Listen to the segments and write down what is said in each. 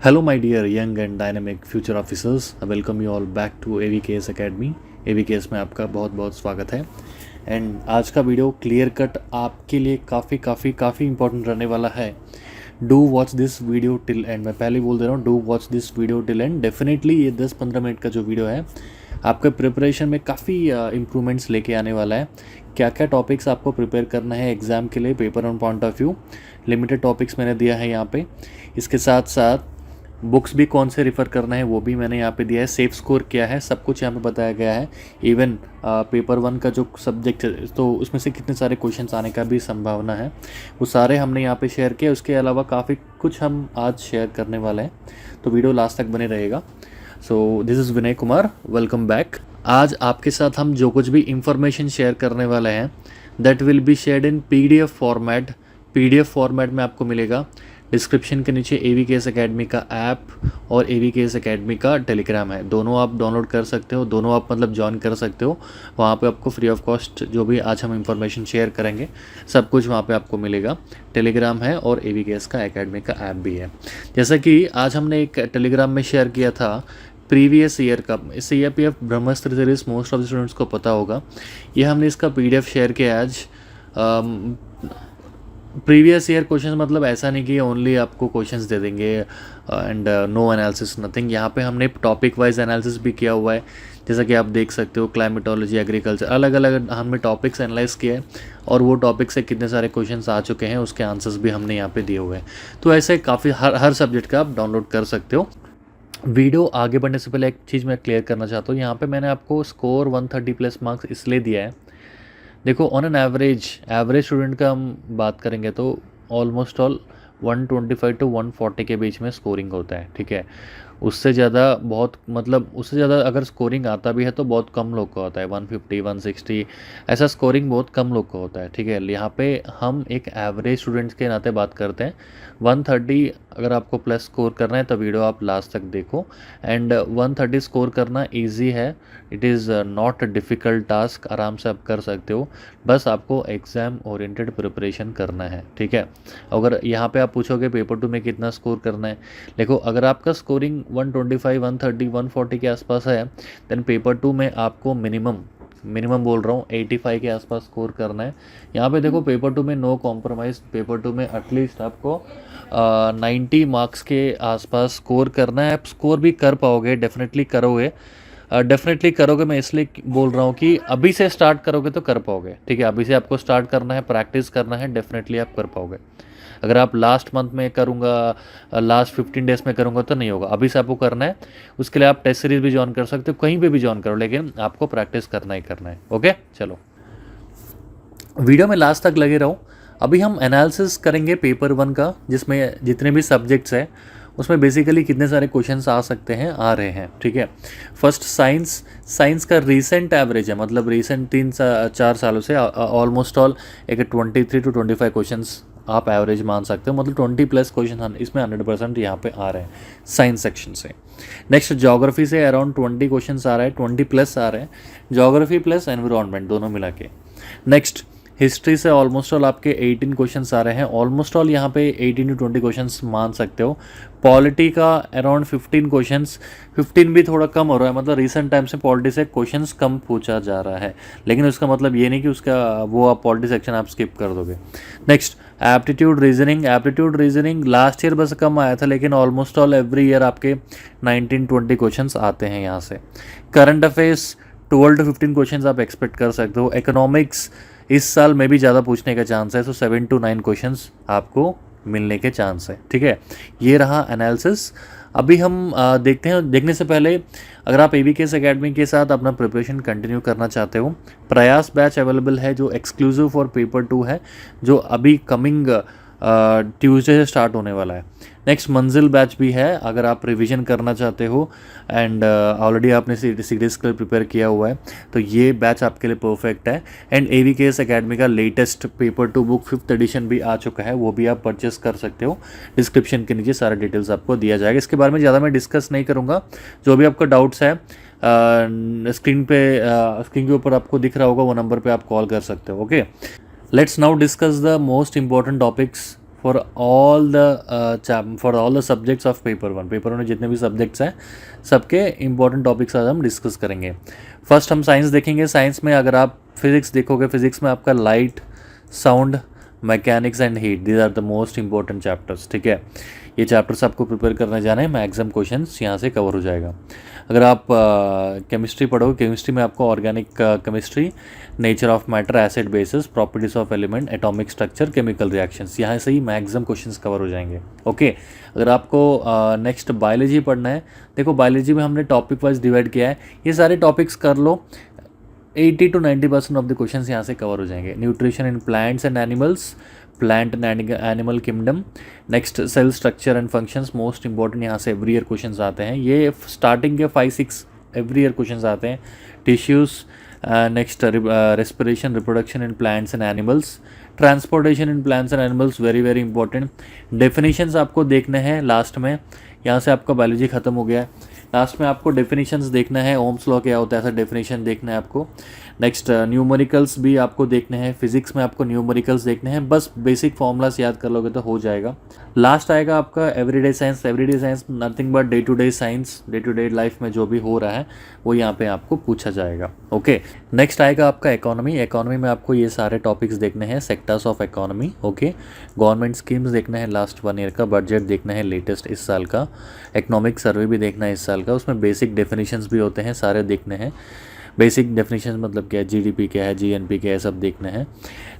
Hello, my dear young and dynamic future officers. I welcome you all back to AVKS Academy. AVKS में आपका बहुत बहुत स्वागत है। एंड आज का वीडियो क्लियर कट आपके लिए काफ़ी इंपॉर्टेंट रहने वाला है। Do watch this video till and. मैं पहले बोल दे रहा हूँ, do watch this video till and. Definitely ये 10-15 मिनट का जो वीडियो है आपके प्रिपरेशन में काफ़ी इम्प्रूवमेंट्स लेके आने वाला है। क्या क्या टॉपिक्स आपको प्रिपेयर करना है एग्ज़ाम के लिए, paper on point of view, limited topics मैंने दिया है यहाँ पे। इसके साथ साथ बुक्स भी कौन से रेफ़र करना है वो भी मैंने यहाँ पे दिया है। सेफ स्कोर क्या है सब कुछ यहाँ पे बताया गया है। इवन पेपर 1 का जो सब्जेक्ट है तो उसमें से कितने सारे क्वेश्चंस आने का भी संभावना है, वो सारे हमने यहाँ पे शेयर किया। उसके अलावा काफ़ी कुछ हम आज शेयर करने वाले हैं, तो वीडियो लास्ट तक बने रहेगा। So this is Vinay Kumar, welcome back. आज आपके साथ हम जो कुछ भी इंफॉर्मेशन शेयर करने वाले हैं that will be shared in PDF format. PDF format में आपको मिलेगा। डिस्क्रिप्शन के नीचे AVKS अकेडमी का ऐप और AVKS अकेडमी का टेलीग्राम है, दोनों आप डाउनलोड कर सकते हो, दोनों आप मतलब ज्वाइन कर सकते हो। वहाँ पे आपको फ्री ऑफ कॉस्ट जो भी आज हम इंफॉर्मेशन शेयर करेंगे सब कुछ वहाँ पे आपको मिलेगा। टेलीग्राम है और AVKS का अकेडमी का ऐप भी है। जैसा कि आज हमने एक टेलीग्राम में शेयर किया था प्रीवियस ईयर का CAPF Brahmastra series, most of the students को पता होगा। ये हमने इसका PDF शेयर किया आज। प्रीवियस ईयर क्वेश्चंस मतलब ऐसा नहीं कि ओनली आपको क्वेश्चंस दे देंगे एंड नो एनालिसिस नथिंग। यहाँ पे हमने टॉपिक वाइज एनालिसिस भी किया हुआ है, जैसा कि आप देख सकते हो। क्लाइमेटोलॉजी, एग्रीकल्चर, अलग अलग हमने टॉपिक्स एनालाइज किए हैं और वो टॉपिक से कितने सारे क्वेश्चंस आ चुके हैं उसके आंसर्स भी हमने यहाँ पे दिए हुए हैं। तो ऐसे काफ़ी हर सब्जेक्ट का आप डाउनलोड कर सकते हो। वीडियो आगे बढ़ने से पहले एक चीज़ मैं क्लियर करना चाहता हूँ। यहाँ पे मैंने आपको स्कोर 130+ मार्क्स इसलिए दिया है। देखो, ऑन एन एवरेज स्टूडेंट का हम बात करेंगे तो ऑलमोस्ट ऑल 125 to 140 के बीच में स्कोरिंग होता है, ठीक है। उससे ज़्यादा बहुत मतलब उससे ज़्यादा अगर स्कोरिंग आता भी है तो बहुत कम लोग का होता है। 150, 160 ऐसा स्कोरिंग बहुत कम लोग का होता है, ठीक है। यहाँ पे हम एक एवरेज स्टूडेंट्स के नाते बात करते हैं। 130 अगर आपको प्लस स्कोर करना है तो वीडियो आप लास्ट तक देखो। एंड 130 स्कोर करना ईजी है, it is not difficult task, आराम से आप कर सकते हो। बस आपको एग्ज़ाम ओरिएंटेड प्रिपरेशन करना है, ठीक है। अगर यहाँ पे आप पूछोगे पेपर 2 में कितना स्कोर करना है, देखो अगर आपका स्कोरिंग 125, 130, 140 के आसपास है देन पेपर 2 में आपको मिनिमम बोल रहा हूँ 85 के आसपास स्कोर करना है। यहाँ पे देखो पेपर 2 में नो कॉम्प्रोमाइज़, पेपर 2 में एटलीस्ट आपको 90 मार्क्स के आसपास स्कोर करना है। आप स्कोर भी कर पाओगे, डेफिनेटली करोगे। मैं इसलिए बोल रहा हूँ कि अभी से स्टार्ट करोगे तो कर पाओगे, ठीक है। अभी से आपको स्टार्ट करना है, प्रैक्टिस करना है, डेफिनेटली आप कर पाओगे। अगर आप लास्ट मंथ में करूँगा, लास्ट 15 डेज़ में करूँगा तो नहीं होगा। अभी से आपको करना है। उसके लिए आप टेस्ट सीरीज भी ज्वाइन कर सकते हो, कहीं पे भी ज्वाइन करो, लेकिन आपको प्रैक्टिस करना ही करना है। ओके, चलो वीडियो में लास्ट तक लगे रहो। अभी हम एनालिसिस करेंगे पेपर 1 का, जिसमें जितने भी सब्जेक्ट्स हैं उसमें बेसिकली कितने सारे क्वेश्चंस आ सकते हैं, आ रहे हैं, ठीक है। फर्स्ट साइंस का रीसेंट एवरेज है, मतलब रीसेंट 3-4 सालों से ऑलमोस्ट ऑल एक 23 to 25 क्वेश्चंस आप एवरेज मान सकते हो। मतलब 20+ क्वेश्चन इसमें 100% यहाँ पे आ रहे हैं साइंस सेक्शन से। नेक्स्ट ज्योग्राफी से अराउंड 20 क्वेश्चन आ रहे हैं, 20+ आ रहे हैं, ज्योग्राफी प्लस एनवायरनमेंट दोनों मिला के। नेक्स्ट हिस्ट्री से ऑलमोस्ट ऑल आपके 18 क्वेश्चंस आ रहे हैं, ऑलमोस्ट ऑल यहाँ पे 18 to 20 क्वेश्चंस मान सकते हो। पॉलिटी का अराउंड 15 क्वेश्चंस, 15 भी थोड़ा कम हो रहा है, मतलब रीसेंट टाइम से पॉलिटी से क्वेश्चंस कम पूछा जा रहा है, लेकिन उसका मतलब ये नहीं कि उसका वो आप पॉलिटी सेक्शन आप स्किप कर दोगे। Next aptitude reasoning last year बस कम आया था, लेकिन ऑलमोस्ट ऑल एवरी ईयर आपके 19-20 क्वेश्चंस आते हैं यहाँ से। करंट अफेयर्स 12 to 15 क्वेश्चंस आप एक्सपेक्ट कर सकते हो। इकोनॉमिक्स इस साल में भी ज़्यादा पूछने का चांस है, सो 7 to 9 क्वेश्चंस आपको मिलने के चांस है, ठीक है। ये रहा एनालिसिस। अभी हम देखते हैं। देखने से पहले अगर आप AVKS अकेडमी के साथ अपना प्रिपरेशन कंटिन्यू करना चाहते हो, प्रयास बैच अवेलेबल है जो एक्सक्लूसिव फॉर पेपर 2 है, जो अभी कमिंग ट्यूसडे से स्टार्ट होने वाला है। नेक्स्ट मंजिल बैच भी है अगर आप रिवीजन करना चाहते हो एंड ऑलरेडी आपने सीरीज के लिए प्रिपेयर किया हुआ है तो ये बैच आपके लिए परफेक्ट है। एंड AVKS अकेडमी का latest paper 2 book 5th edition भी आ चुका है, वो भी आप परचेस कर सकते हो। डिस्क्रिप्शन के नीचे सारा डिटेल्स आपको दिया जाएगा। इसके बारे में ज़्यादा मैं डिस्कस नहीं करूँगा। जो भी आपका डाउट्स है स्क्रीन के ऊपर आपको दिख रहा होगा, वो नंबर पर आप कॉल कर सकते हो। Okay, let's now discuss the most important topics for all the subjects of paper 1 में जितने भी सब्जेक्ट्स हैं सबके इंपॉर्टेंट टॉपिक्स आज हम डिस्कस करेंगे। फर्स्ट हम साइंस देखेंगे। साइंस में अगर आप फिजिक्स देखोगे, फिजिक्स में आपका light, sound, mechanics and heat, these are the most important chapters. ठीक है, ये चैप्टर्स आपको प्रिपेयर करने जाना है, मैक्सिमम क्वेश्चंस यहाँ से कवर हो जाएगा। अगर आप केमिस्ट्री पढ़ोगे, केमिस्ट्री में आपको organic chemistry, nature of matter, acid basis, properties of element, atomic structure, chemical reactions, यहाँ से ही मैक्सिमम क्वेश्चंस कवर हो जाएंगे। ओके, अगर आपको नेक्स्ट बायोलॉजी पढ़ना है, देखो बायोलॉजी में हमने टॉपिक वाइज डिवाइड किया है, ये सारे टॉपिक्स कर लो, 80 to 90% ऑफ द क्वेश्चंस यहाँ से कवर हो जाएंगे। Nutrition in plants and animals, plant and animal kingdom, next cell structure and functions, most important यहाँ से एवरी ईयर क्वेश्चंस आते हैं। ये स्टार्टिंग के 5-6 एवरी ईयर क्वेश्चंस आते हैं। Tissues, next respiration, reproduction in plants and animals, transportation in plants and animals, very very important. Definitions आपको देखने हैं लास्ट में, यहाँ से आपका बायोलॉजी खत्म हो गया है। लास्ट में आपको डेफिनेशंस देखना है, ओम्स लॉ क्या होता है ऐसा डेफिनेशन देखना है आपको। नेक्स्ट न्यूमेरिकल्स भी आपको देखने हैं, फिजिक्स में आपको न्यूमेरिकल्स देखने हैं, बस बेसिक फॉर्मूलास याद कर लोगे तो हो जाएगा। लास्ट आएगा आपका everyday science. Everyday science nothing but day to day science, day to day life में जो भी हो रहा है वो यहाँ पे आपको पूछा जाएगा। ओके, नेक्स्ट आएगा आपका इकोनॉमी। इकोनॉमी में आपको ये सारे टॉपिक्स देखने हैं, sectors of economy. Okay, government schemes देखना है, लास्ट 1 ईयर का बजट देखना है, लेटेस्ट इस साल का, इकोनॉमिक सर्वे भी देखना है इस साल का, उसमें बेसिक डेफिनेशंस भी होते हैं, सारे देखने हैं। बेसिक डेफिनेशन मतलब क्या है, जीडीपी क्या है, जीएनपी क्या है, सब देखना है।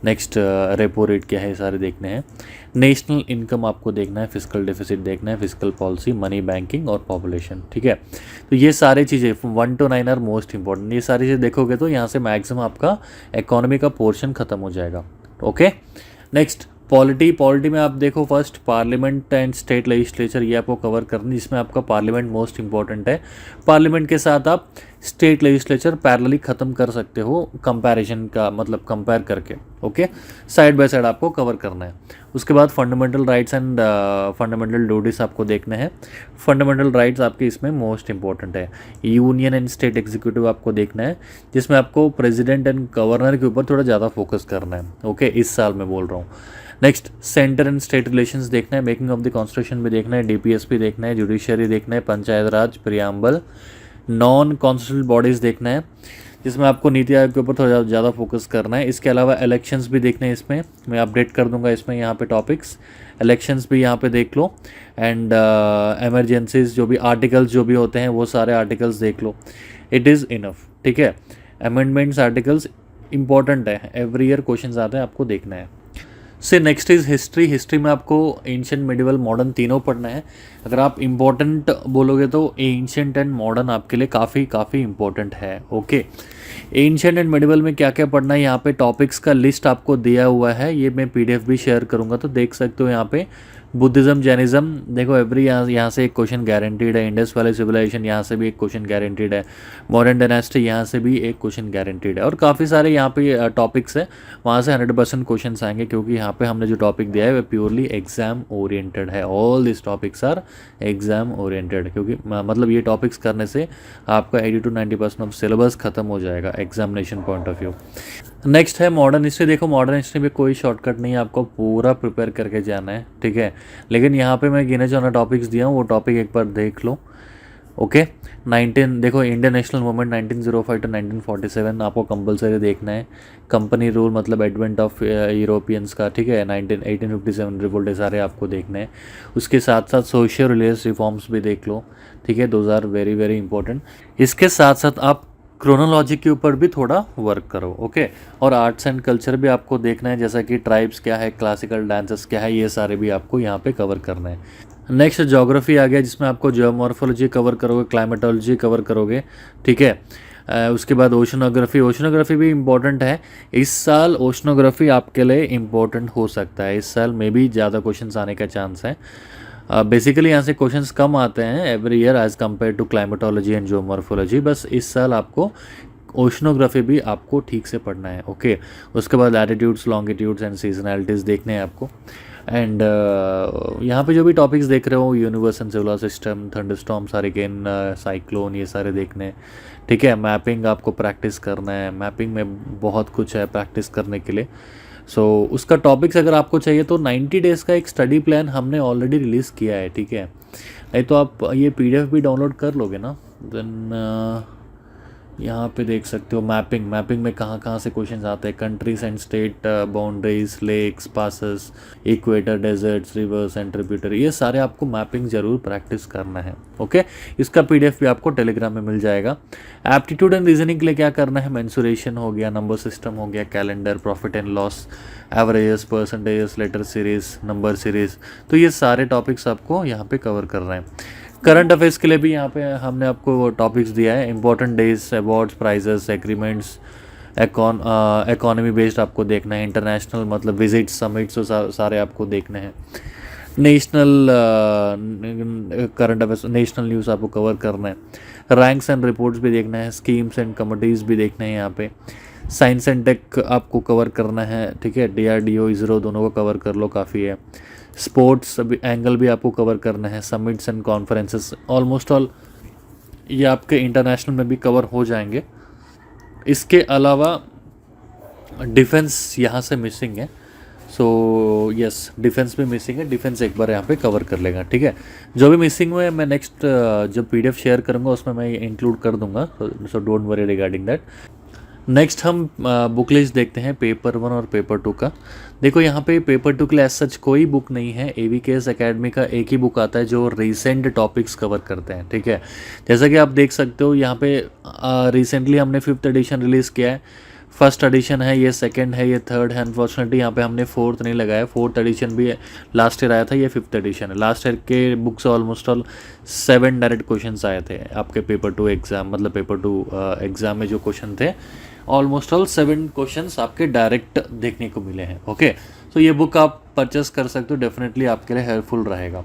नेक्स्ट रेपो रेट क्या है, सारे देखने हैं। नेशनल इनकम आपको देखना है, फिजिकल डेफिसिट देखना है, फिजिकल पॉलिसी, मनी बैंकिंग और पॉपुलेशन। ठीक है, तो ये सारी चीज़ें 1 to 9 आर मोस्ट इंपॉर्टेंट। ये सारी चीज़ें देखोगे तो यहाँ से मैक्सिमम आपका इकोनॉमी का पोर्शन खत्म हो जाएगा। ओके, नेक्स्ट पॉलिटी में आप देखो, first parliament and state legislature, ये आपको कवर करनी, जिसमें आपका पार्लियामेंट मोस्ट इंपॉर्टेंट है। पार्लियामेंट के साथ आप स्टेट लेजिस्लेचर पैरेलली ख़त्म कर सकते हो, कंपैरिजन का मतलब कंपेयर करके। ओके, साइड बाय साइड आपको कवर करना है। उसके बाद fundamental rights and fundamental duties आपको देखना है। फंडामेंटल राइट्स आपके इसमें मोस्ट इंपॉर्टेंट है। यूनियन एंड स्टेट एग्जीक्यूटिव आपको देखना है, जिसमें आपको प्रेसिडेंट एंड गवर्नर के ऊपर थोड़ा ज़्यादा फोकस करना है। ओके, इस साल मैं बोल रहा हूँ। Next centre and state relations देखना है, मेकिंग ऑफ द कॉन्स्टिट्यूशन भी देखना है, डीपीएसपी देखना है, जुडिशरी देखना है, पंचायत राज, प्रियम्बल, नॉन कॉन्स्टिट्यूशनल बॉडीज़ देखना है, जिसमें आपको नीति आयोग के ऊपर थोड़ा ज़्यादा फोकस करना है। इसके अलावा इलेक्शंस भी देखने हैं, इसमें मैं अपडेट कर दूंगा इसमें यहाँ पे टॉपिक्स, इलेक्शंस भी यहाँ पे देख लो। एंड एमरजेंसीज जो भी आर्टिकल्स जो भी होते हैं वो सारे आर्टिकल्स देख लो, इट इज़ इनफ। ठीक है, अमेंडमेंट्स आर्टिकल्स इंपॉर्टेंट है, एवरी ईयर क्वेश्चंस आते हैं, आपको देखना है। से नेक्स्ट इज़ हिस्ट्री। हिस्ट्री में आपको एंशिएंट, मिडिवल, मॉडर्न तीनों पढ़ना है। अगर आप इम्पोर्टेंट बोलोगे तो एंशिएंट एंड मॉडर्न आपके लिए काफ़ी इंपॉर्टेंट है। ओके, एंशिएंट एंड मिडिवल में क्या क्या पढ़ना है, यहाँ पे टॉपिक्स का लिस्ट आपको दिया हुआ है, ये मैं पीडीएफ भी शेयर करूँगा तो देख सकते हो। यहाँ पे बुद्धिज़्म, जैनिज़्म देखो, एवरी यहाँ से एक क्वेश्चन गारंटीड है। इंडस वैली सिविलाइजेशन, यहाँ से भी एक क्वेश्चन गारंटीड है। मॉडर्न डायनेस्टी, यहाँ से भी एक क्वेश्चन गारंटीड है। और काफ़ी सारे यहाँ पे टॉपिक्स है, वहाँ से 100% क्वेश्चन आएंगे, क्योंकि यहाँ पे हमने जो टॉपिक दिया है वह प्योरली एग्जाम ओरिएंटेड है। All this topics are exam oriented, क्योंकि मतलब ये टॉपिक्स करने से आपका 80 to 90% ऑफ सिलेबस खत्म हो जाएगा examination point of view. Next है मॉडर्न हिस्ट्री। देखो मॉडर्न हिस्ट्री में कोई शॉर्टकट नहीं है, आपको पूरा प्रिपेयर करके जाना है। ठीक है, लेकिन यहाँ पे मैं गिने चुने टॉपिक्स दिया हूँ, वो टॉपिक एक बार देख लो। ओके, 19 देखो, इंडियन नेशनल मूवमेंट 1905 to 1947 आपको कंपलसरी देखना है। कंपनी रूल मतलब एडवेंट ऑफ यूरोपियंस का, ठीक है, 1857 रिवोल्ट, सारे आपको देखने हैं। उसके साथ साथ सोशल रिलीजियस रिफॉर्म्स भी देख लो। ठीक है, those are very very important. इसके साथ साथ आप क्रोनोलॉजी के ऊपर भी थोड़ा वर्क करो। ओके, और आर्ट्स एंड कल्चर भी आपको देखना है, जैसा कि ट्राइब्स क्या है, क्लासिकल डांसेस क्या है, ये सारे भी आपको यहाँ पे कवर करना है। नेक्स्ट ज्योग्राफी आ गया, जिसमें आपको जियोमॉर्फोलॉजी कवर करोगे, क्लाइमेटोलॉजी कवर करोगे। ठीक है, उसके बाद ओशनोग्राफी। ओशनोग्राफी भी इम्पॉर्टेंट है इस साल, ओशनोग्राफी आपके लिए इम्पॉर्टेंट हो सकता है इस साल में भी, ज़्यादा क्वेश्चंस आने का चांस है। बेसिकली यहाँ से क्वेश्चंस कम आते हैं every year as compare to climatology and geomorphology, बस इस साल आपको ओशनोग्राफी भी आपको ठीक से पढ़ना है। ओके, उसके बाद लैटिट्यूड्स, लॉन्गिट्यूड्स एंड सीजनैलिटीज़ देखने हैं आपको। एंड यहाँ पे जो भी टॉपिक्स देख रहे हो, universe and solar system, thunderstorms, hurricane, cyclone, ये सारे देखने हैं। ठीक है, मैपिंग आपको प्रैक्टिस करना है, मैपिंग में बहुत कुछ है प्रैक्टिस करने के लिए। सो उसका टॉपिक्स अगर आपको चाहिए तो 90 डेज़ का एक स्टडी प्लान हमने ऑलरेडी रिलीज़ किया है, ठीक है। नहीं तो आप ये PDF भी डाउनलोड कर लोगे ना, देन यहाँ पे देख सकते हो मैपिंग में कहाँ कहाँ से क्वेश्चंस आते हैं, countries and state boundaries, lakes, passes, equator, deserts, rivers and tributary, ये सारे आपको मैपिंग ज़रूर प्रैक्टिस करना है, ओके। इसका PDF भी आपको टेलीग्राम में मिल जाएगा। एप्टीट्यूड एंड रीजनिंग के लिए क्या करना है, मेंसुरेशन हो गया, नंबर सिस्टम हो गया, calendar, profit and loss, averages, percentages, letter series, number series, तो ये सारे टॉपिक्स आपको यहाँ पे कवर कर रहे हैं। करंट अफेयर्स के लिए भी यहाँ पे हमने आपको टॉपिक्स दिया है, important days, awards, prizes, agreements, economy based आपको देखना है, इंटरनेशनल मतलब विजिट्स, समिट्स, तो सारे आपको देखने हैं। National current affairs, national news आपको कवर करना है, रैंक्स एंड रिपोर्ट्स भी देखना है, स्कीम्स एंड कमिटीज़ भी देखना है यहाँ पे, साइंस एंड टेक आपको कवर करना है, ठीक है। DRDO, इसरो दोनों को कवर कर लो, काफ़ी है। स्पोर्ट्स अभी एंगल भी आपको कवर करना है, summits and conferences, almost all ये आपके इंटरनेशनल में भी कवर हो जाएंगे। इसके अलावा डिफेंस यहाँ से मिसिंग है, सो यस डिफेंस भी मिसिंग है, डिफेंस एक बार यहाँ पे कवर कर लेगा, ठीक है। जो भी मिसिंग हुए मैं नेक्स्ट जब PDF शेयर करूँगा उसमें मैं इंक्लूड कर दूंगा, so don't worry regarding that. Next हम बुक लिस्ट देखते हैं पेपर 1 और पेपर 2 का। देखो यहाँ पे पेपर 2 के लिए सच कोई बुक नहीं है, AVKS एकेडमी का एक ही बुक आता है जो रिसेंट टॉपिक्स कवर करते हैं, ठीक है। जैसा कि आप देख सकते हो यहाँ पे रिसेंटली हमने 5th एडिशन रिलीज़ किया है, फर्स्ट एडिशन है, ये सेकंड है, ये थर्ड है। अनफॉर्चुनेटली यहाँ पे हमने 4th नहीं लगाया, 4th एडिशन भी लास्ट ईयर आया था, ये 5th एडिशन है। लास्ट ईयर के बुक से ऑलमोस्ट ऑल 7 डायरेक्ट क्वेश्चंस आए थे आपके पेपर 2 एग्ज़ाम, मतलब पेपर 2 एग्ज़ाम में जो क्वेश्चन थे ऑलमोस्ट ऑल 7 क्वेश्चंस आपके डायरेक्ट देखने को मिले हैं, ओके। सो ये बुक आप परचेस कर सकते हो, डेफिनेटली आपके लिए हेल्पफुल रहेगा।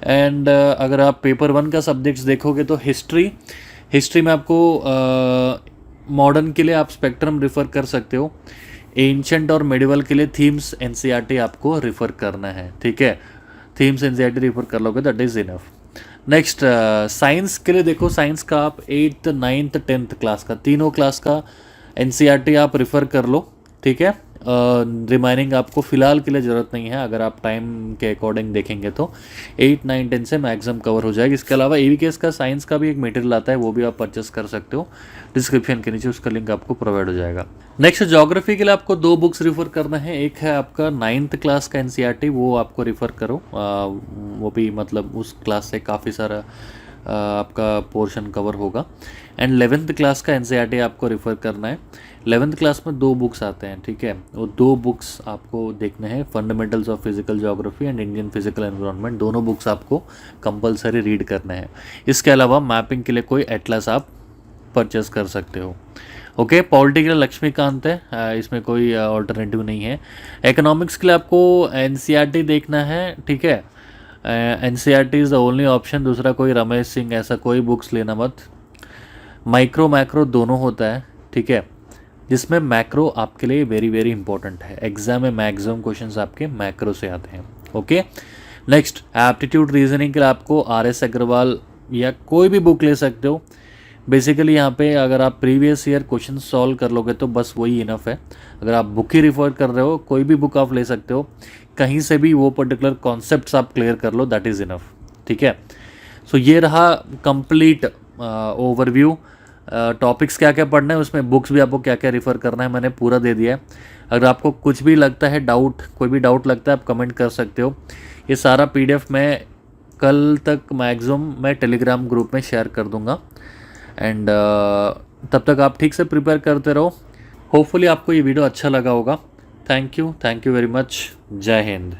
एंड अगर आप पेपर 1 का सब्जेक्ट्स देखोगे तो हिस्ट्री में आपको मॉडर्न के लिए आप स्पेक्ट्रम रेफ़र कर सकते हो, एंशंट और मेडिवल के लिए थीम्स NCERT आपको रेफ़र करना है, ठीक है। थीम्स NCERT रेफ़र कर लोगे that is enough. Next science के लिए देखो, साइंस का आप 8th, 9th, 10th क्लास का, तीनों क्लास का NCERT आप रेफ़र कर लो, ठीक है। रिमाइनिंग आपको फ़िलहाल के लिए ज़रूरत नहीं है, अगर आप टाइम के अकॉर्डिंग देखेंगे तो 8, 9, 10 से मैक्सिमम कवर हो जाएगी। इसके अलावा AVKS का साइंस का भी एक मटेरियल आता है, वो भी आप परचेस कर सकते हो, डिस्क्रिप्शन के नीचे उसका लिंक आपको प्रोवाइड हो जाएगा। नेक्स्ट ज्योग्राफी के लिए आपको 2 बुक्स रेफ़र करना है, एक है आपका 9th क्लास का NCERT, वो आपको रेफ़र करो, वो भी मतलब उस क्लास से काफ़ी सारा आपका पोर्शन कवर होगा। एंड 11th क्लास का NCERT आपको रेफ़र करना है। 11th क्लास में 2 बुक्स आते हैं, ठीक है। वो 2 बुक्स आपको देखने हैं, fundamentals of physical geography and Indian physical environment, दोनों बुक्स आपको कंपलसरी रीड करने हैं। इसके अलावा मैपिंग के लिए कोई एटलस आप परचेस कर सकते हो, ओके। पॉलिटी के लिए लक्ष्मीकांत है, इसमें कोई ऑल्टरनेटिव नहीं है। इकोनॉमिक्स के लिए आपको NCERT देखना है, ठीक है। NCERT is the only option, दूसरा कोई रमेश सिंह ऐसा कोई बुक्स लेना मत। माइक्रो मैक्रो दोनों होता है, ठीक है, जिसमें मैक्रो आपके लिए वेरी वेरी इंपॉर्टेंट है, एग्जाम में मैक्सिमम क्वेश्चंस आपके मैक्रो से आते हैं, ओके। नेक्स्ट एप्टीट्यूड रीजनिंग के लिए आपको RS अग्रवाल या कोई भी बुक ले सकते हो। बेसिकली यहाँ पे अगर आप प्रीवियस ईयर क्वेश्चन सॉल्व कर लोगे तो बस वही इनफ है। अगर आप बुक ही रिफर कर रहे हो, कोई भी बुक आप ले सकते हो, कहीं से भी वो पर्टिकुलर कॉन्सेप्ट्स आप क्लियर कर लो, दैट इज़ इनफ, ठीक है। सो ये रहा कंप्लीट ओवरव्यू, टॉपिक्स क्या क्या पढ़ना है, उसमें बुक्स भी आपको क्या क्या रेफ़र करना है मैंने पूरा दे दिया है। अगर आपको कुछ भी लगता है डाउट, कोई भी डाउट लगता है, आप कमेंट कर सकते हो। ये सारा PDF मैं कल तक मैक्सिमम मैं टेलीग्राम ग्रुप में शेयर कर दूंगा। एंड तब तक आप ठीक से प्रिपेयर करते रहो। होपफुली आपको ये वीडियो अच्छा लगा होगा। Thank you very much. जय हिंद।